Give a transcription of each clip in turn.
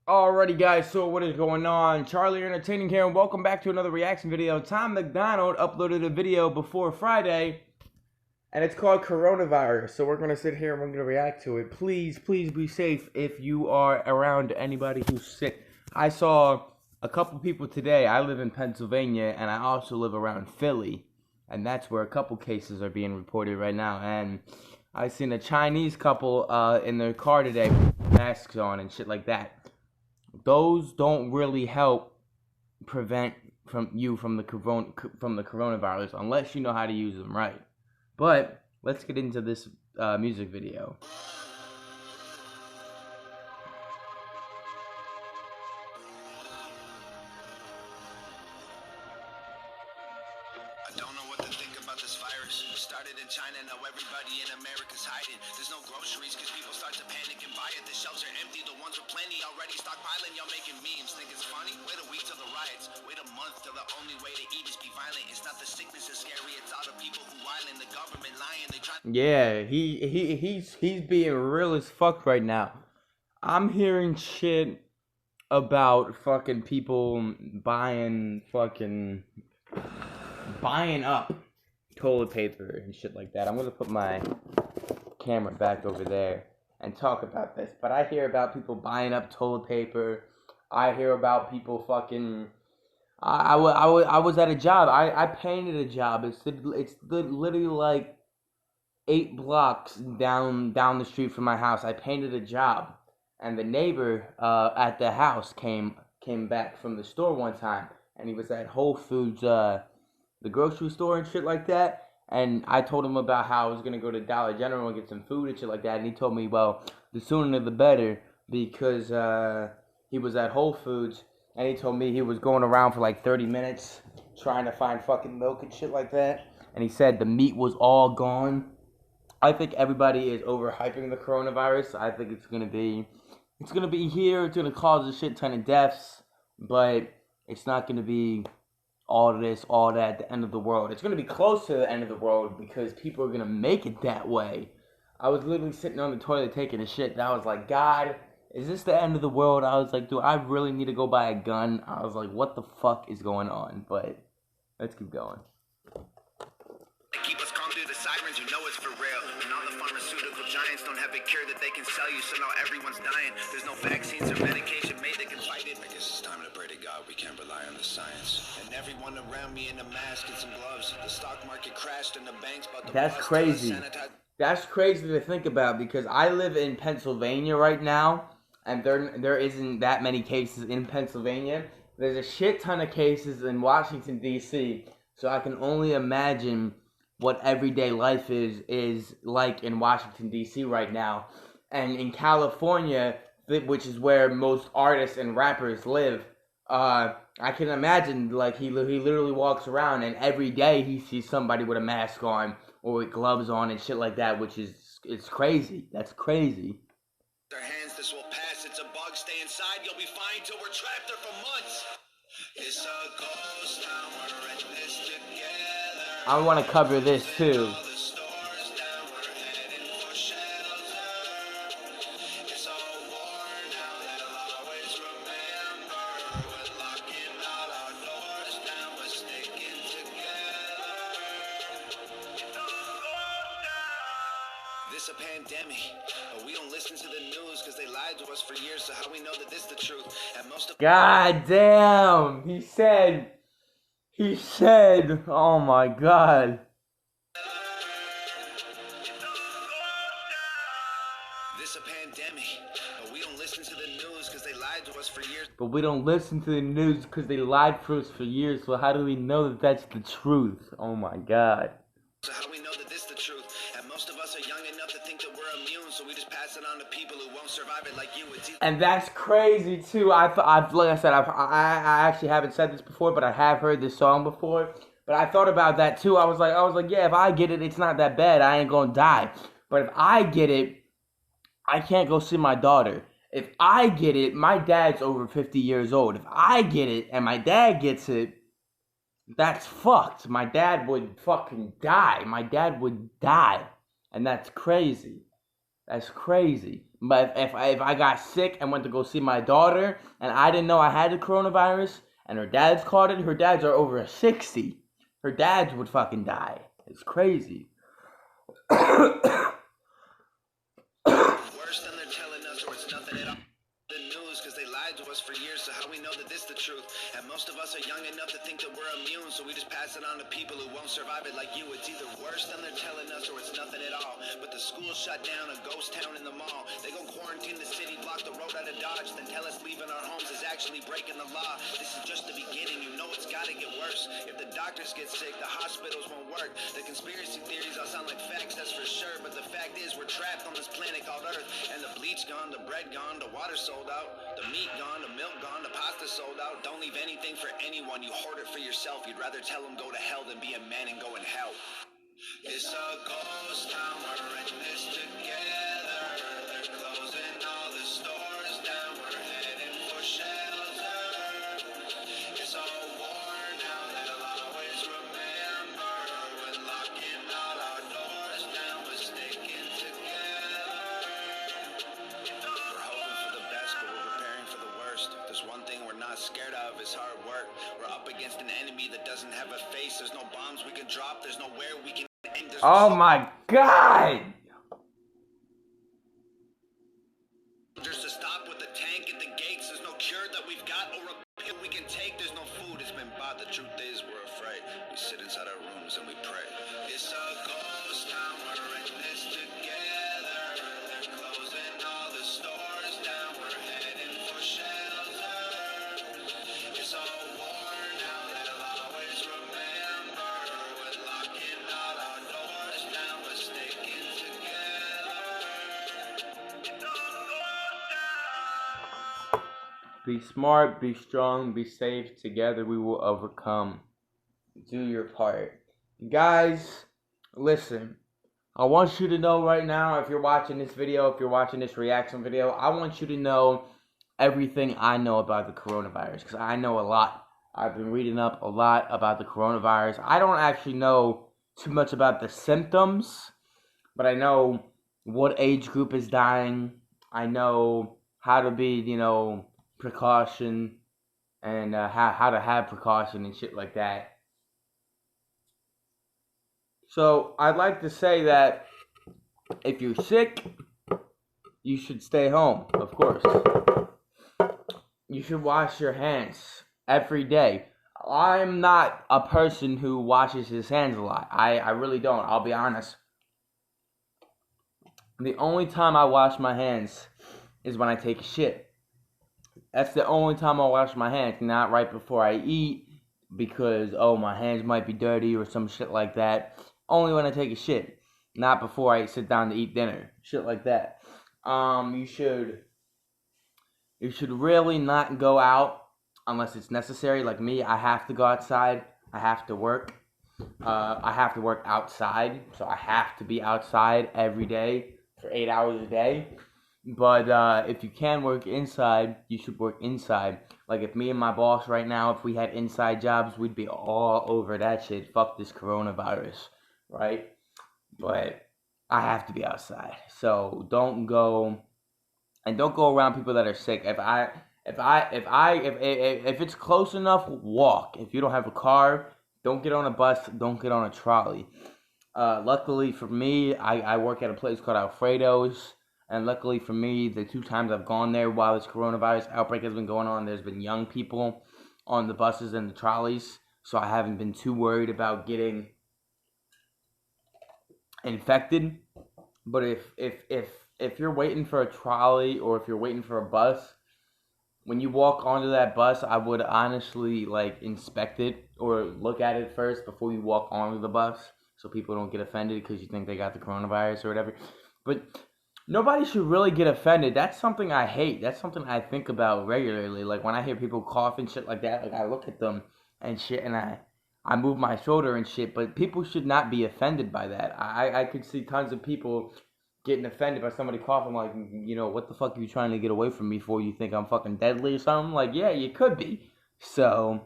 Alrighty guys, so what is going on? Charlie Entertaining here, and welcome back to another reaction video. Tom MacDonald uploaded a video before Friday, and it's called Coronavirus. So we're going to sit here and we're going to react to it. Please be safe if you are around anybody who's sick. I saw a couple people today. I live in Pennsylvania, and I also live around Philly, and that's where a couple cases are being reported right now. And I seen a Chinese couple in their car today, masks on and shit like that. Those don't really help prevent from the coronavirus unless you know how to use them right. But let's get into this music video. I don't know what to think about this virus. It started in China, now everybody in America's hiding. There's no groceries because people start to panic and buy it. The shelves are empty, the ones with plenty already stockpiling. Y'all making memes, think it's funny? Wait a week till the riots, wait a month till the only way to eat is be violent. It's not the sickness that's scary, it's all the people who whining. The government lying, they try. Yeah, he's being real as fuck right now. I'm hearing shit about fucking people buying up toilet paper and shit like that. I'm gonna put my camera back over there and talk about this. But I hear about people buying up toilet paper. I hear about people fucking. I was at a job. I painted a job. It's literally like 8 blocks down the street from my house. I painted a job, and the neighbor at the house came back from the store one time, and he was at Whole Foods, the grocery store and shit like that. And I told him about how I was gonna go to Dollar General and get some food and shit like that. And he told me, well, the sooner the better, because he was at Whole Foods, and he told me he was going around for like 30 minutes trying to find fucking milk and shit like that. And he said the meat was all gone. I think everybody is overhyping the coronavirus. I think it's gonna be here. It's gonna cause a shit ton of deaths, but it's not gonna be all this, all that at the end of the world. It's gonna be close to the end of the world because people are gonna make it that way. I was literally sitting on the toilet taking a shit, and I was like, God, is this the end of the world? I was like, do I really need to go buy a gun? I was like, what the fuck is going on? But let's keep going. Keep us calm through the sirens, you know it's for real. And all the pharmaceutical giants don't have a cure that they can sell you, so now everyone's dying. There's no vaccines or medication made that can fight it. I guess it's time to pray to God we can't rely on the science. And everyone around me in a mask and some gloves. The stock market crashed and the banks bought the. That's crazy. That's crazy to think about because I live in Pennsylvania right now, and there isn't that many cases in Pennsylvania. There's a shit ton of cases in Washington, D.C., so I can only imagine what everyday life is like in Washington, D.C. right now. And in California, which is where most artists and rappers live, I can imagine, like, he literally walks around and every day he sees somebody with a mask on or with gloves on and shit like that, which is, it's crazy. That's crazy. Their hands, this will pass. It's a bug. Stay inside. You'll be fine till we're trapped there for months. It's a ghost town. We're in this together. I want to cover this too. This a pandemic, but we don't listen to the news because they lied to us for years, so how we know that this is the truth? And most of God damn, he said, oh my God. This a pandemic, but we don't listen to the news because they lied to us for years. But we don't listen to the news because they lied for us for years, so how do we know that that's the truth? Oh my God. So how we know that this is the truth? And most of us are young enough to think that we're immune, so we just pass it on to people who won't survive it like you. And that's crazy too. Like I said, I actually haven't said this before, but I have heard this song before. But I thought about that too. I was like, yeah, if I get it, it's not that bad. I ain't gonna die. But if I get it, I can't go see my daughter. If I get it, my dad's over 50 years old. If I get it and my dad gets it, that's fucked. My dad would fucking die. My dad would die. And that's crazy. That's crazy. But if I got sick and went to go see my daughter and I didn't know I had the coronavirus and her dad's caught it, her dads are over 60. Her dads would fucking die. It's crazy. Worse than they're telling us, or it's nothing at all. The news, because they lied to us for years, so how we know that this the truth? And most of us are young enough to think that we're immune, so we just pass it on to people who won't survive it like you. It's either worse than they're telling us, or it's nothing at all. But the school shut down, a ghost town in the mall. They gon' quarantine the city, block the road out of Dodge, then tell us leaving our homes is actually breaking the law. This is just the beginning, you know it's gotta get worse. If the doctors get sick, the hospitals won't work. The conspiracy theories all sound like facts, that's for sure. But the fact is, we're trapped on this planet called Earth. And the bleach gone, the bread gone, the water sold out, the meat gone, the milk gone, the pasta sold out. Don't leave anything for anyone, you hoard it for yourself. You'd rather tell them go to hell than be a man and go in hell. It's a ghost town, we're in this together. They're closing all the stores down, we're heading for shelter. It's a war now, they'll always remember. We're locking all our doors down, we're sticking together. We're hoping for the best, but we're preparing for the worst. There's one thing we're not scared of, is hard work. We're up against an enemy that doesn't have a face. There's no bombs we can drop, there's nowhere we can aim. Oh my God! There's to stop with the tank at the gates. There's no cure that we've got or a pill we can take. There's no food, it's been bought. The truth is we're afraid. We sit inside our rooms and we pray. It's a ghost town, we're in this together. They're closing all the stores down, we're heading for shelter. It's a war now, they'll always remember. We're locking all our doors down, we're sticking together. Be smart, be strong, be safe. Together we will overcome. Do your part. Guys, listen. I want you to know right now, if you're watching this video, if you're watching this reaction video, I want you to know everything I know about the coronavirus. Because I know a lot. I've been reading up a lot about the coronavirus. I don't actually know too much about the symptoms. But I know what age group is dying. I know how to be, precaution, and how to have precaution and shit like that. So I'd like to say that if you're sick, you should stay home, of course. You should wash your hands every day. I'm not a person who washes his hands a lot. I really don't, I'll be honest. The only time I wash my hands is when I take a shit. That's the only time I wash my hands, not right before I eat, because, my hands might be dirty or some shit like that. Only when I take a shit, not before I sit down to eat dinner, shit like that. You should really not go out unless it's necessary. Like me, I have to go outside, I have to work. I have to work outside, so I have to be outside every day for 8 hours a day. But if you can work inside, you should work inside. Like if me and my boss right now, if we had inside jobs, we'd be all over that shit. Fuck this coronavirus, right? But I have to be outside. So don't go around people that are sick. If it's close enough, walk. If you don't have a car, don't get on a bus, don't get on a trolley. Luckily for me, I work at a place called Alfredo's. And luckily for me, the 2 times I've gone there while this coronavirus outbreak has been going on, there's been young people on the buses and the trolleys. So I haven't been too worried about getting infected. But if you're waiting for a trolley or if you're waiting for a bus, when you walk onto that bus, I would honestly inspect it or look at it first before you walk onto the bus, so people don't get offended because you think they got the coronavirus or whatever. But nobody should really get offended. That's something I hate. That's something I think about regularly. Like when I hear people cough and shit like that, I look at them and shit, and I move my shoulder and shit. But people should not be offended by that. I could see tons of people getting offended by somebody coughing, like, what the fuck are you trying to get away from me for? You think I'm fucking deadly or something? Like, yeah, you could be. So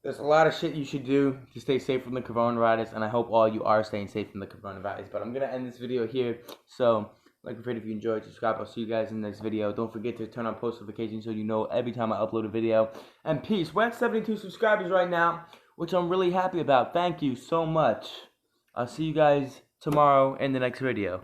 there's a lot of shit you should do to stay safe from the coronavirus, and I hope all you are staying safe from the coronavirus. But I'm going to end this video here. So Like a video if you enjoyed. Subscribe. I'll see you guys in the next video. Don't forget to turn on post notifications so you know every time I upload a video. And peace. We're at 72 subscribers right now, which I'm really happy about. Thank you so much. I'll see you guys tomorrow in the next video.